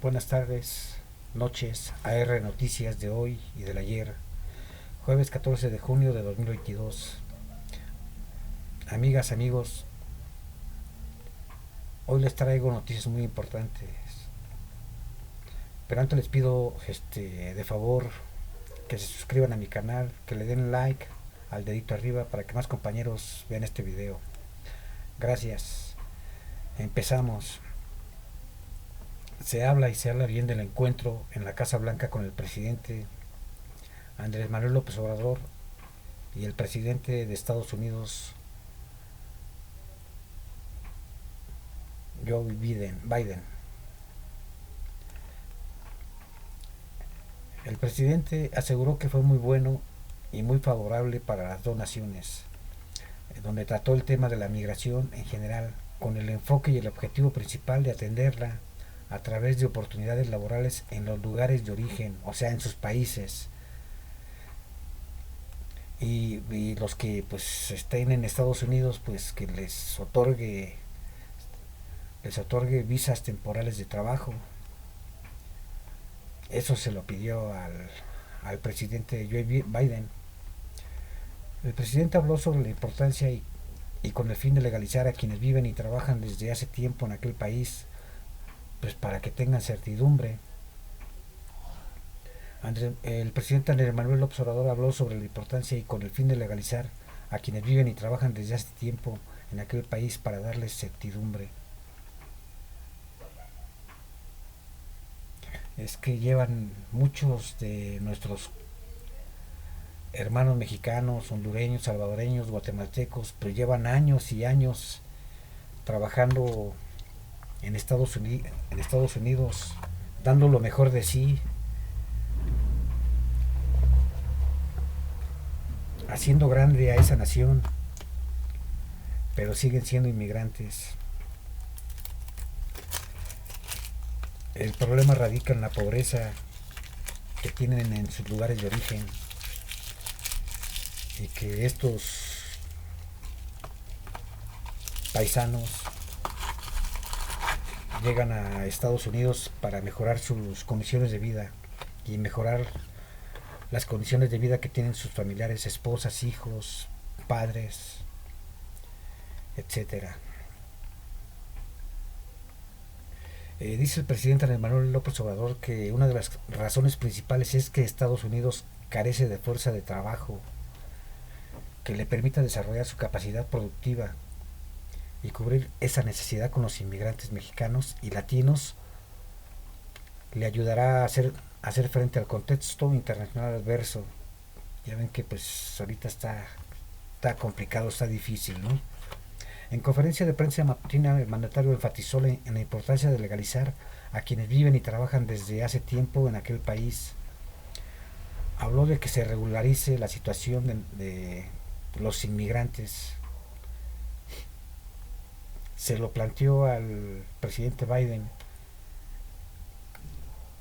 Buenas tardes, noches, AR Noticias de hoy y del ayer, jueves 14 de junio de 2022. Amigas, amigos, hoy les traigo noticias muy importantes, pero antes les pido de favor que se suscriban a mi canal, que le den like al dedito arriba para que más compañeros vean este video. Gracias. Empezamos. Se habla y se habla bien del encuentro en la Casa Blanca con el presidente Andrés Manuel López Obrador y el presidente de Estados Unidos, Joe Biden. El presidente aseguró que fue muy bueno y muy favorable para las dos naciones, donde trató el tema de la migración en general, con el enfoque y el objetivo principal de atenderla a través de oportunidades laborales en los lugares de origen, o sea, en sus países. Y los que pues estén en Estados Unidos, pues que les otorgue visas temporales de trabajo. Eso se lo pidió al presidente Joe Biden. El presidente habló sobre la importancia y con el fin de legalizar a quienes viven y trabajan desde hace tiempo en aquel país, pues para que tengan certidumbre. El presidente Andrés Manuel López Obrador habló sobre la importancia y con el fin de legalizar a quienes viven y trabajan desde hace tiempo en aquel país para darles certidumbre. Es que llevan muchos de nuestros hermanos mexicanos, hondureños, salvadoreños, guatemaltecos, pero llevan años y años trabajando en Estados Unidos, dando lo mejor de sí, haciendo grande a esa nación, pero siguen siendo inmigrantes. El problema radica en la pobreza que tienen en sus lugares de origen y que estos paisanos llegan a Estados Unidos para mejorar sus condiciones de vida y mejorar las condiciones de vida que tienen sus familiares, esposas, hijos, padres, etcétera. Dice el presidente Andrés Manuel López Obrador que una de las razones principales es que Estados Unidos carece de fuerza de trabajo que le permita desarrollar su capacidad productiva y cubrir esa necesidad con los inmigrantes mexicanos y latinos le ayudará a hacer frente al contexto internacional adverso. Ya ven que pues ahorita está complicado, está difícil, ¿no? En conferencia de prensa matutina, el mandatario enfatizó en la importancia de legalizar a quienes viven y trabajan desde hace tiempo en aquel país. Habló de que se regularice la situación de los inmigrantes. Se lo planteó al presidente Biden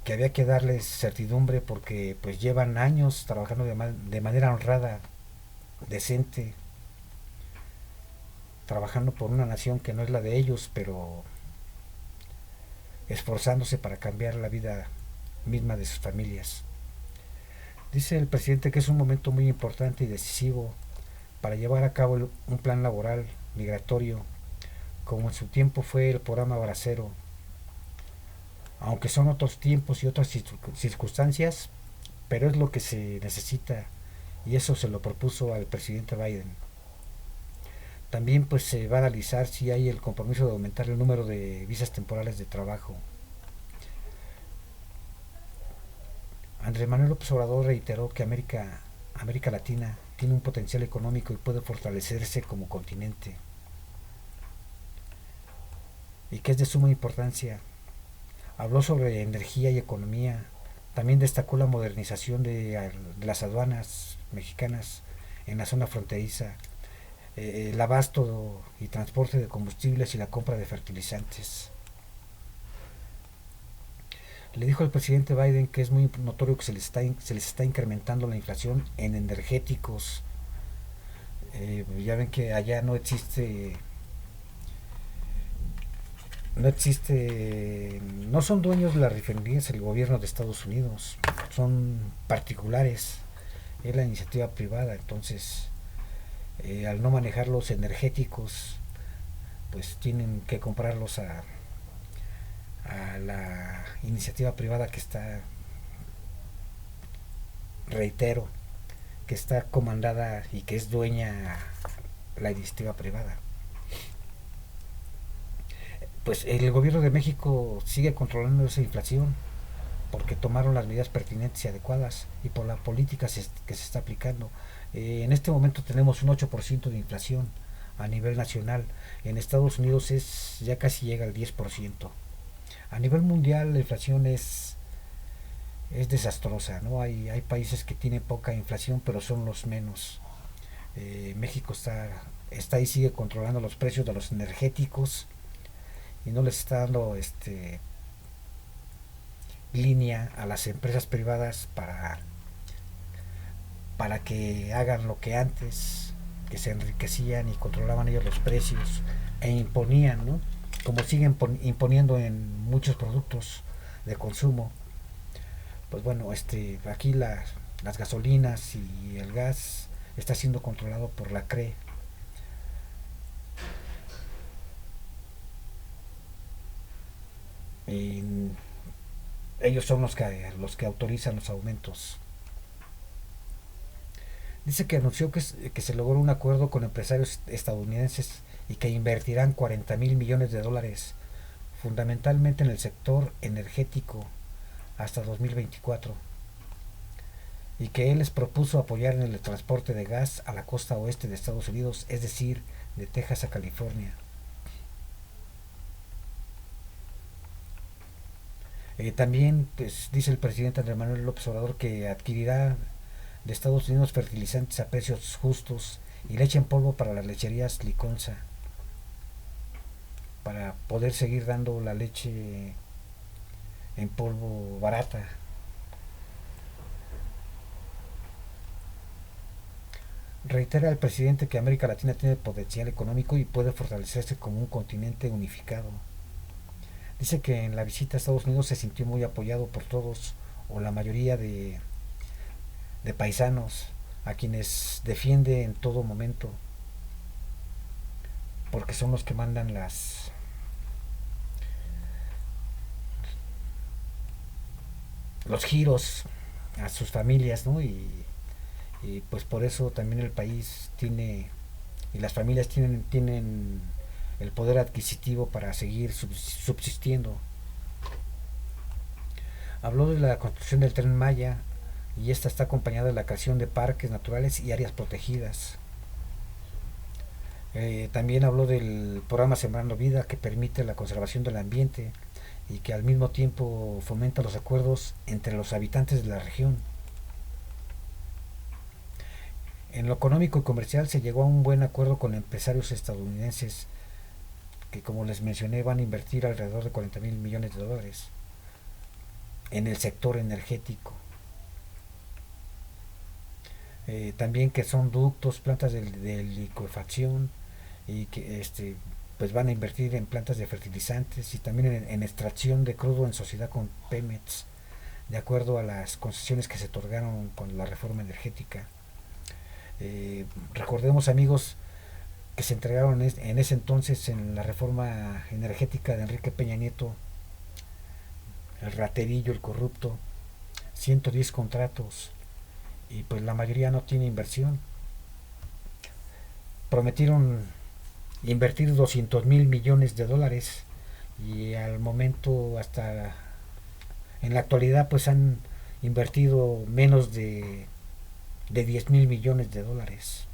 que había que darles certidumbre porque pues llevan años trabajando de manera honrada, decente, trabajando por una nación que no es la de ellos, pero esforzándose para cambiar la vida misma de sus familias. Dice el presidente que es un momento muy importante y decisivo para llevar a cabo un plan laboral migratorio, como en su tiempo fue el programa Bracero. Aunque son otros tiempos y otras circunstancias, pero es lo que se necesita y eso se lo propuso al presidente Biden. También pues se va a analizar si hay el compromiso de aumentar el número de visas temporales de trabajo. Andrés Manuel López Obrador reiteró que América Latina tiene un potencial económico y puede fortalecerse como continente y que es de suma importancia. Habló sobre energía y economía. También destacó la modernización de las aduanas mexicanas en la zona fronteriza, el abasto y transporte de combustibles y la compra de fertilizantes. Le dijo al presidente Biden que es muy notorio que se les está incrementando la inflación en energéticos. Ya ven que allá no existe no existe, no son dueños de las refinerías el gobierno de Estados Unidos, son particulares, es la iniciativa privada. Entonces, al no manejar los energéticos, pues tienen que comprarlos a la iniciativa privada que está, reitero, que está comandada y que es dueña la iniciativa privada. Pues el gobierno de México sigue controlando esa inflación porque tomaron las medidas pertinentes y adecuadas y por la política que se está aplicando. En este momento tenemos un 8% de inflación a nivel nacional. En Estados Unidos ya casi llega al 10%. A nivel mundial la inflación es desastrosa, ¿no? Hay países que tienen poca inflación, pero son los menos. México está ahí, sigue controlando los precios de los energéticos y no les está dando línea a las empresas privadas para que hagan lo que antes, que se enriquecían y controlaban ellos los precios e imponían, ¿no? Como siguen imponiendo en muchos productos de consumo. Pues bueno, aquí las gasolinas y el gas está siendo controlado por la CRE. Y ellos son los que autorizan los aumentos. Dice que anunció que se logró un acuerdo con empresarios estadounidenses y que invertirán 40 mil millones de dólares, fundamentalmente en el sector energético, hasta 2024, y que él les propuso apoyar en el transporte de gas a la costa oeste de Estados Unidos, es decir, de Texas a California. También pues, dice el presidente Andrés Manuel López Obrador que adquirirá de Estados Unidos fertilizantes a precios justos y leche en polvo para las lecherías Liconza, para poder seguir dando la leche en polvo barata. Reitera el presidente que América Latina tiene potencial económico y puede fortalecerse como un continente unificado. Dice que en la visita a Estados Unidos se sintió muy apoyado por todos o la mayoría de paisanos a quienes defiende en todo momento, porque son los que mandan los giros a sus familias, ¿no? Y pues por eso también el país tiene y las familias tienen el poder adquisitivo para seguir subsistiendo. Habló de la construcción del Tren Maya y esta está acompañada de la creación de parques naturales y áreas protegidas. También habló del programa Sembrando Vida, que permite la conservación del ambiente y que al mismo tiempo fomenta los acuerdos entre los habitantes de la región. En lo económico y comercial se llegó a un buen acuerdo con empresarios estadounidenses que, como les mencioné, van a invertir alrededor de 40 mil millones de dólares en el sector energético. También que son ductos, plantas de licuefacción y que pues van a invertir en plantas de fertilizantes y también en extracción de crudo en sociedad con Pemex, de acuerdo a las concesiones que se otorgaron con la reforma energética. Recordemos, amigos, que se entregaron en ese entonces en la reforma energética de Enrique Peña Nieto, el raterillo, el corrupto, 110 contratos y pues la mayoría no tiene inversión. Prometieron invertir 200 mil millones de dólares y al momento, hasta en la actualidad, pues han invertido menos de 10 mil millones de dólares.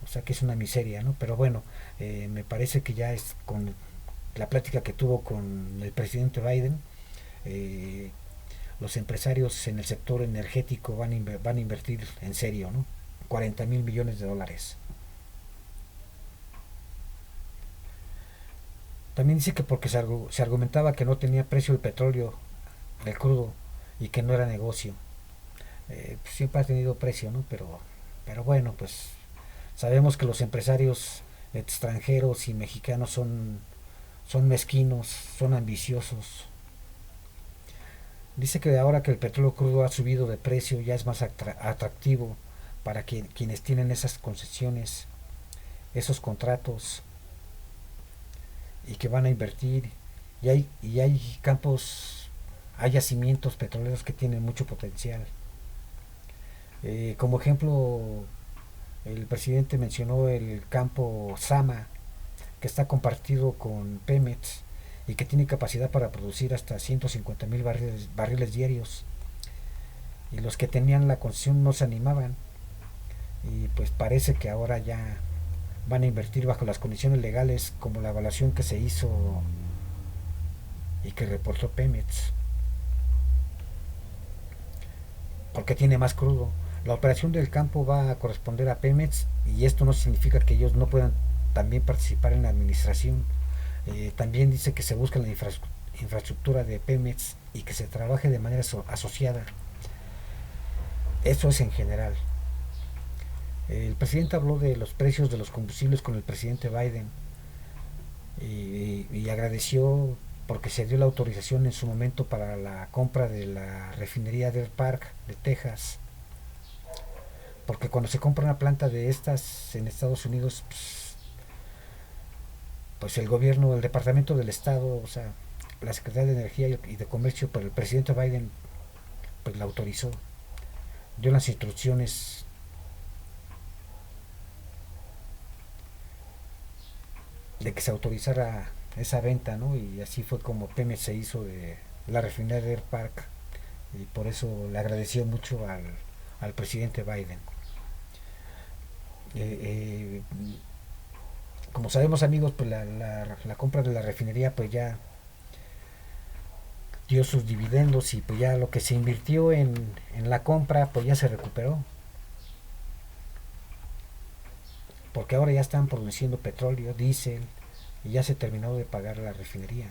O sea que es una miseria, ¿no? Pero bueno, me parece que ya es con la plática que tuvo con el presidente Biden, eh, los empresarios en el sector energético van a invertir en serio, ¿no? 40 mil millones de dólares. También dice que porque se argumentaba que no tenía precio el petróleo, el crudo, y que no era negocio. Pues siempre ha tenido precio, ¿no? Pero bueno, pues sabemos que los empresarios extranjeros y mexicanos son mezquinos, son ambiciosos. Dice que ahora que el petróleo crudo ha subido de precio ya es más atractivo para quienes tienen esas concesiones, esos contratos y que van a invertir. Y hay campos, hay yacimientos petroleros que tienen mucho potencial. Como ejemplo, el presidente mencionó el campo Sama, que está compartido con Pemex y que tiene capacidad para producir hasta 150,000 barriles diarios. Y los que tenían la concesión no se animaban. Y pues parece que ahora ya van a invertir bajo las condiciones legales, como la evaluación que se hizo y que reportó Pemex, porque tiene más crudo. La operación del campo va a corresponder a Pemex y esto no significa que ellos no puedan también participar en la administración. También dice que se busca la infraestructura de Pemex y que se trabaje de manera asociada. Eso es en general. El presidente habló de los precios de los combustibles con el presidente Biden y agradeció porque se dio la autorización en su momento para la compra de la refinería Deer Park de Texas. Porque cuando se compra una planta de estas en Estados Unidos, pues el gobierno, el departamento del estado, o sea, la Secretaría de Energía y de Comercio, pero el presidente Biden pues la autorizó, dio las instrucciones de que se autorizara esa venta, ¿no? Y así fue como Pemex se hizo de la refinería de Air Park y por eso le agradeció mucho al presidente Biden. Eh, eh, Como sabemos amigos, pues la compra de la refinería pues ya dio sus dividendos y pues ya lo que se invirtió en la compra pues ya se recuperó. Porque ahora ya están produciendo petróleo, diésel y ya se terminó de pagar la refinería.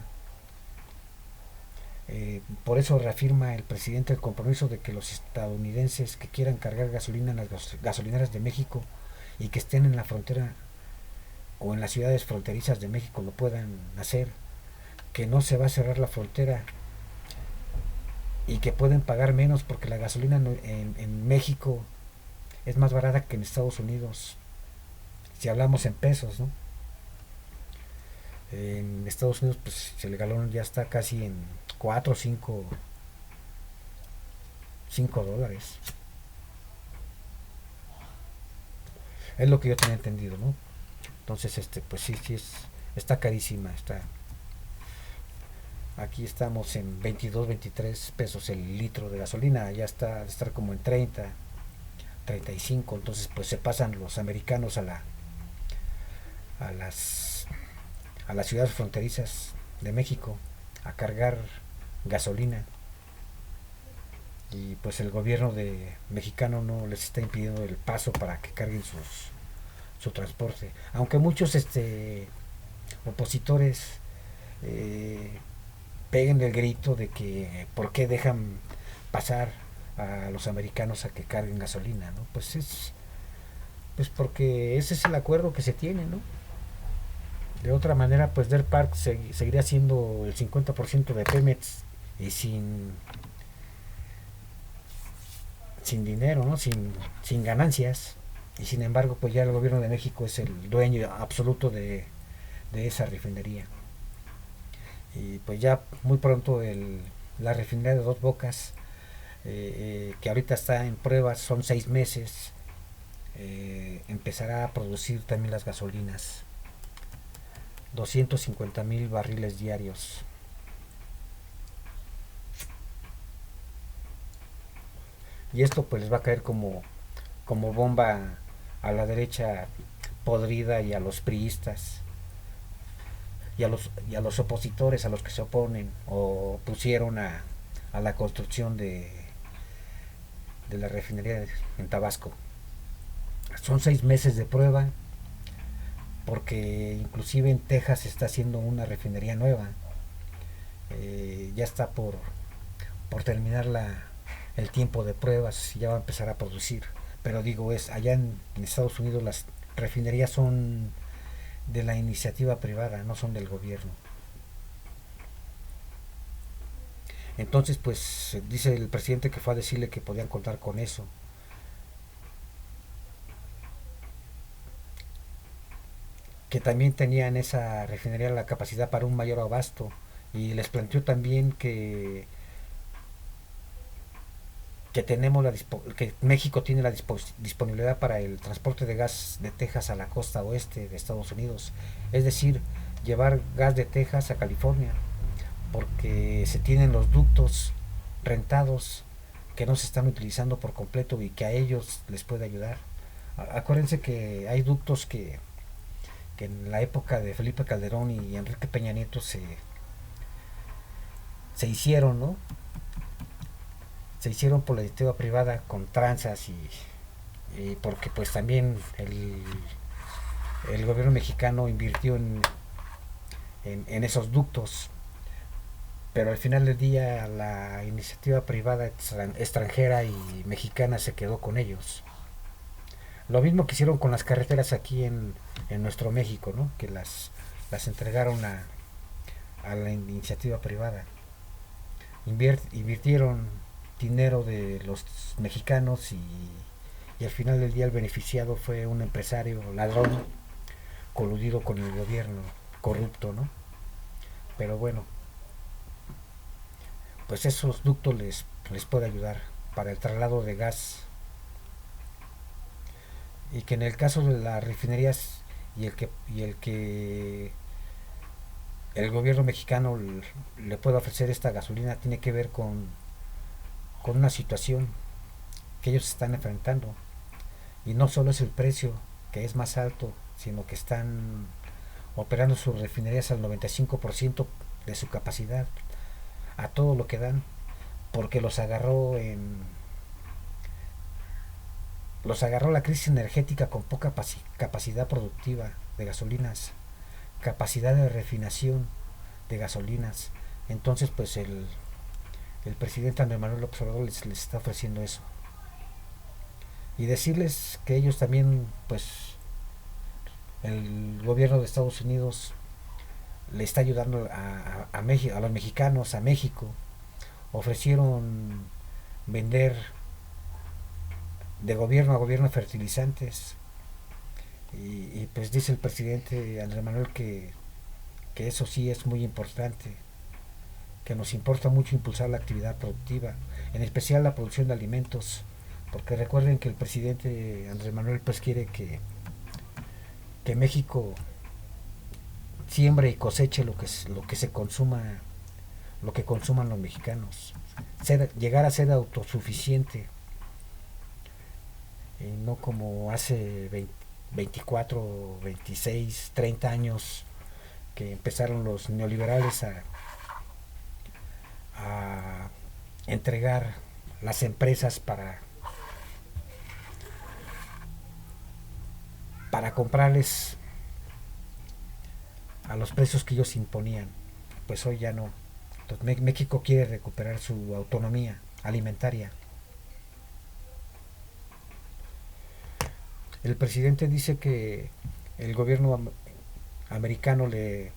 Por eso reafirma el presidente el compromiso de que los estadounidenses que quieran cargar gasolina en las gasolineras de México y que estén en la frontera o en las ciudades fronterizas de México lo puedan hacer, que no se va a cerrar la frontera y que pueden pagar menos porque la gasolina en México es más barata que en Estados Unidos, si hablamos en pesos, ¿no? En Estados Unidos pues el galón ya está casi en 4 o 5 dólares. Es lo que yo tenía entendido, ¿no? Entonces, pues sí, está carísima. Aquí estamos en 22, 23 pesos el litro de gasolina. Ya está de estar como en 30, 35. Entonces, pues se pasan los americanos a las, a las ciudades fronterizas de México a cargar gasolina. Y pues el gobierno mexicano no les está impidiendo el paso para que carguen su transporte. Aunque muchos opositores eh, peguen el grito de que por qué dejan pasar a los americanos a que carguen gasolina, ¿no? Pues porque ese es el acuerdo que se tiene, ¿no? De otra manera, pues Deer Park seguiría siendo el 50% de Pemex y sin dinero, ¿no? Sin ganancias. Y sin embargo, pues ya el gobierno de México es el dueño absoluto de esa refinería. Y pues ya muy pronto la refinería de Dos Bocas, que ahorita está en pruebas, son 6 meses, empezará a producir también las gasolinas. 250,000 barriles diarios. Y esto pues les va a caer como bomba a la derecha podrida y a los priistas y a los opositores, a los que se oponen o pusieron a la construcción de la refinería en Tabasco. Son 6 meses de prueba porque inclusive en Texas se está haciendo una refinería nueva. Ya está por terminar el tiempo de pruebas y ya va a empezar a producir. Pero digo, allá en Estados Unidos las refinerías son de la iniciativa privada, no son del gobierno. Entonces, pues dice el presidente que fue a decirle que podían contar con eso, que también tenían esa refinería la capacidad para un mayor abasto, y les planteó también que México tiene la disponibilidad para el transporte de gas de Texas a la costa oeste de Estados Unidos, es decir, llevar gas de Texas a California, porque se tienen los ductos rentados que no se están utilizando por completo y que a ellos les puede ayudar. Acuérdense que hay ductos que en la época de Felipe Calderón y Enrique Peña Nieto se hicieron, ¿no? Se hicieron por la iniciativa privada con tranzas y porque pues también el gobierno mexicano invirtió en esos ductos, pero al final del día la iniciativa privada extranjera y mexicana se quedó con ellos. Lo mismo que hicieron con las carreteras aquí en nuestro México, ¿no? Que las entregaron a la iniciativa privada. Invirtieron dinero de los mexicanos y al final del día el beneficiado fue un empresario ladrón coludido con el gobierno corrupto, ¿no? Pero bueno, pues esos ductos les puede ayudar para el traslado de gas, y que en el caso de las refinerías y el que el gobierno mexicano le pueda ofrecer esta gasolina tiene que ver con una situación que ellos están enfrentando, y no solo es el precio que es más alto, sino que están operando sus refinerías al 95% de su capacidad, a todo lo que dan, porque los agarró la crisis energética con poca capacidad productiva de gasolinas, capacidad de refinación de gasolinas. Entonces, pues el presidente Andrés Manuel López Obrador les está ofreciendo eso. Y decirles que ellos también, pues, el gobierno de Estados Unidos le está ayudando a México, a los mexicanos, a México. Ofrecieron vender de gobierno a gobierno fertilizantes. Y pues dice el presidente Andrés Manuel que eso sí es muy importante, que nos importa mucho impulsar la actividad productiva, en especial la producción de alimentos, porque recuerden que el presidente Andrés Manuel pues quiere que México siembre y coseche lo que se consuma, lo que consuman los mexicanos, llegar a ser autosuficiente, y no como hace 24, 26, 30 años que empezaron los neoliberales a entregar las empresas para comprarles a los precios que ellos imponían. Pues hoy ya no. Entonces, México quiere recuperar su autonomía alimentaria. El presidente dice que el gobierno americano les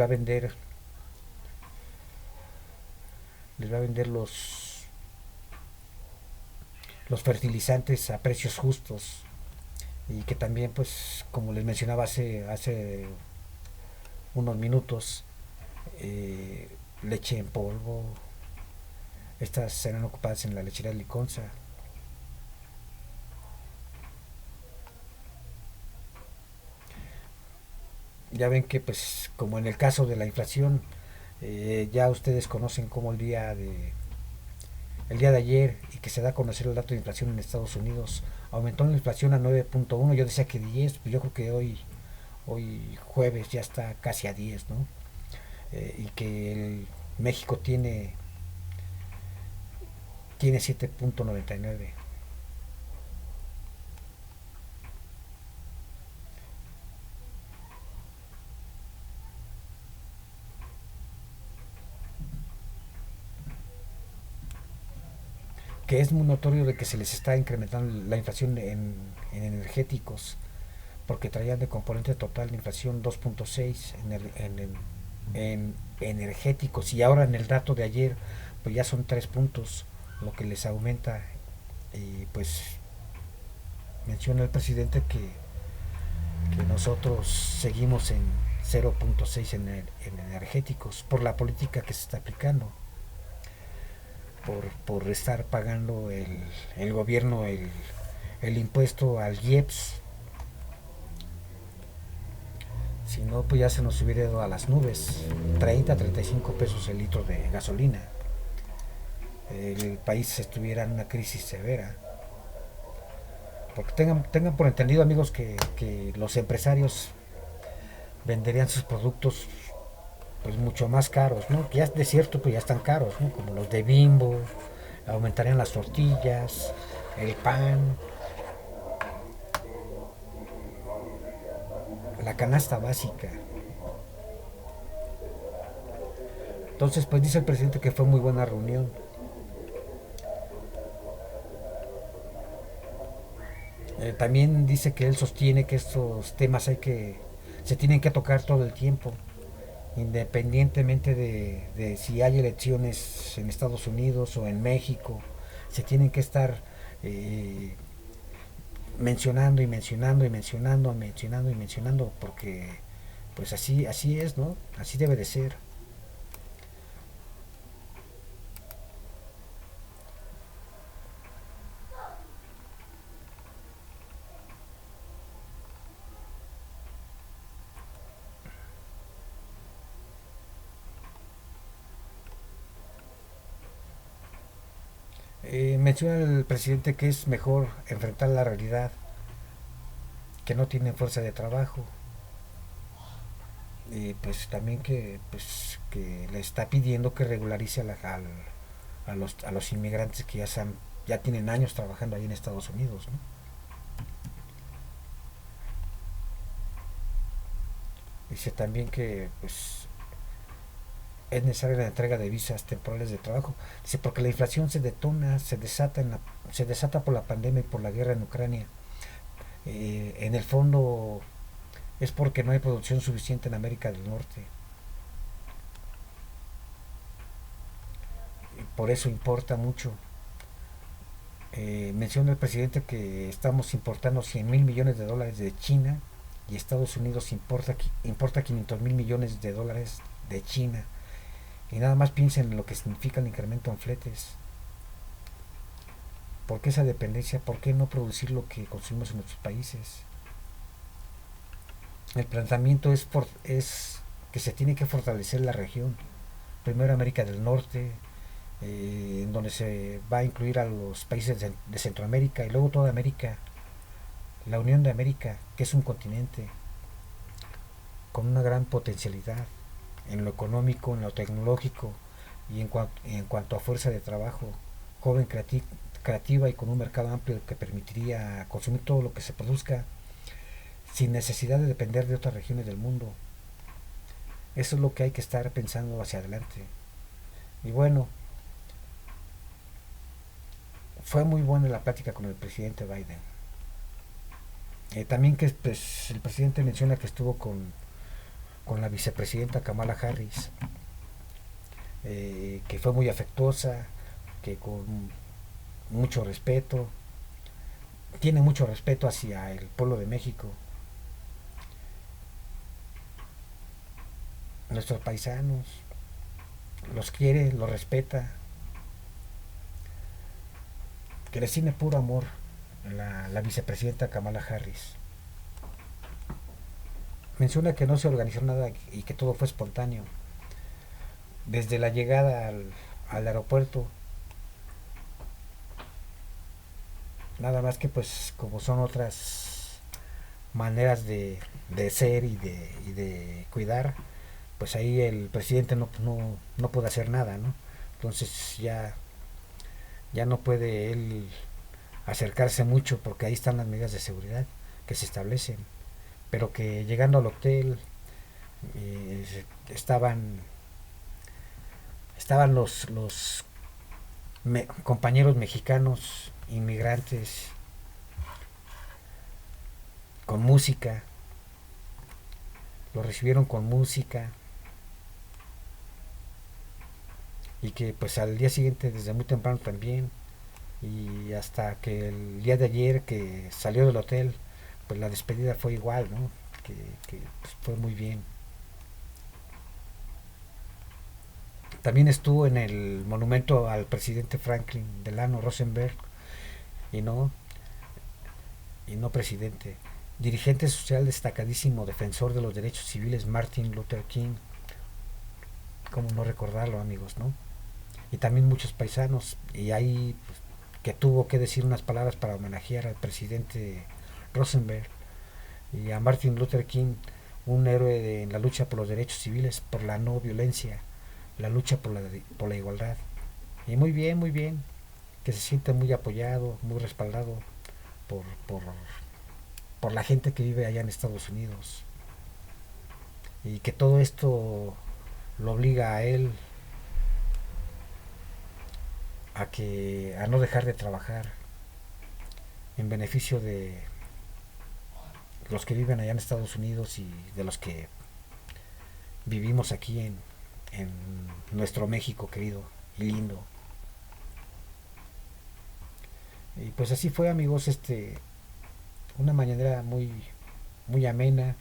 va a vender los fertilizantes a precios justos, y que también, pues como les mencionaba hace unos minutos, eh, leche en polvo, estas serán ocupadas en la lechería Liconza. Ya ven que, pues como en el caso de la inflación, ya ustedes conocen cómo el día de ayer, y que se da a conocer el dato de inflación en Estados Unidos, aumentó la inflación a 9.1. Yo decía que 10, pues yo creo que hoy jueves ya está casi a 10, ¿no? Y que México tiene 7.99. Que es muy notorio de que se les está incrementando la inflación en energéticos, porque traían de componente total de inflación 2.6 en energéticos, y ahora en el dato de ayer pues ya son 3 puntos lo que les aumenta. Y pues menciona el presidente que nosotros seguimos en 0.6 en energéticos por la política que se está aplicando, por estar pagando el gobierno el impuesto al IEPS. Si no, pues ya se nos hubiera ido a las nubes. 30 a 35 pesos el litro de gasolina. El país estuviera en una crisis severa. Porque tengan por entendido, amigos, que los empresarios venderían sus productos pues mucho más caros, ¿no? Que ya de cierto pues ya están caros, ¿no? Como los de Bimbo, aumentarían las tortillas, el pan, la canasta básica. Entonces, pues dice el presidente que fue muy buena reunión. También dice que él sostiene que estos temas se tienen que tocar todo el tiempo, independientemente de si hay elecciones en Estados Unidos o en México, se tienen que estar eh, mencionando y mencionando y mencionando, mencionando y mencionando, porque pues así es, ¿no? Así debe de ser. Menciona el presidente que es mejor enfrentar la realidad, que no tienen fuerza de trabajo, y pues también que le está pidiendo que regularice a los inmigrantes que ya tienen años trabajando ahí en Estados Unidos, ¿no? Dice también que pues es necesaria la entrega de visas temporales de trabajo. Dice porque la inflación se desata por la pandemia y por la guerra en Ucrania. En el fondo es porque no hay producción suficiente en América del Norte. Y por eso importa mucho. Menciona el presidente que estamos importando 100 mil millones de dólares de China y Estados Unidos importa 500 mil millones de dólares de China. Y nada más piensen en lo que significa el incremento en fletes. ¿Por qué esa dependencia? ¿Por qué no producir lo que consumimos en nuestros países? El planteamiento es que se tiene que fortalecer la región. Primero América del Norte, en donde se va a incluir a los países de Centroamérica y luego toda América, la Unión de América, que es un continente con una gran potencialidad en lo económico, en lo tecnológico y en cuanto a fuerza de trabajo, joven, creativa y con un mercado amplio que permitiría consumir todo lo que se produzca sin necesidad de depender de otras regiones del mundo. Eso es lo que hay que estar pensando hacia adelante. Y bueno, fue muy buena la plática con el presidente Biden. También que pues, el presidente menciona que estuvo con la vicepresidenta Kamala Harris, que fue muy afectuosa, que con mucho respeto, tiene mucho respeto hacia el pueblo de México, nuestros paisanos, los quiere, los respeta, que les tiene puro amor la vicepresidenta Kamala Harris. Menciona que no se organizó nada y que todo fue espontáneo. Desde la llegada al aeropuerto, nada más que pues como son otras maneras de ser y de cuidar, pues ahí el presidente no puede hacer nada, ¿no? Entonces ya no puede él acercarse mucho porque ahí están las medidas de seguridad que se establecen. Pero que llegando al hotel eh, estaban los compañeros mexicanos inmigrantes con música, lo recibieron con música, y que pues al día siguiente desde muy temprano también, y hasta que el día de ayer que salió del hotel, pues la despedida fue igual, ¿no? Que pues, fue muy bien. También estuvo en el monumento al presidente Franklin Delano Rosenberg, y no, y no presidente. Dirigente social destacadísimo, defensor de los derechos civiles Martin Luther King, cómo no recordarlo, amigos, ¿no? Y también muchos paisanos, y ahí pues, que tuvo que decir unas palabras para homenajear al presidente Rosenberg y a Martin Luther King, un héroe en la lucha por los derechos civiles, por la no violencia, la lucha por la igualdad. Y muy bien, que se siente muy apoyado, muy respaldado por, por, por la gente que vive allá en Estados Unidos. Y que todo esto lo obliga a él a no dejar de trabajar en beneficio de los que viven allá en Estados Unidos y de los que vivimos aquí en nuestro México querido y lindo. Y pues así fue, amigos, una mañanera muy amena.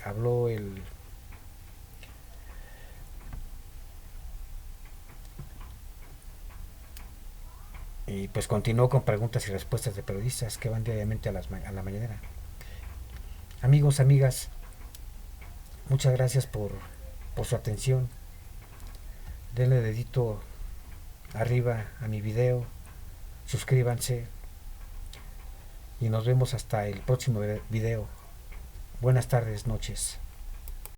Habló y pues continuó con preguntas y respuestas de periodistas que van diariamente a la mañanera. Amigos, amigas, muchas gracias por su atención. Denle dedito arriba a mi video, suscríbanse y nos vemos hasta el próximo video. Buenas tardes, noches.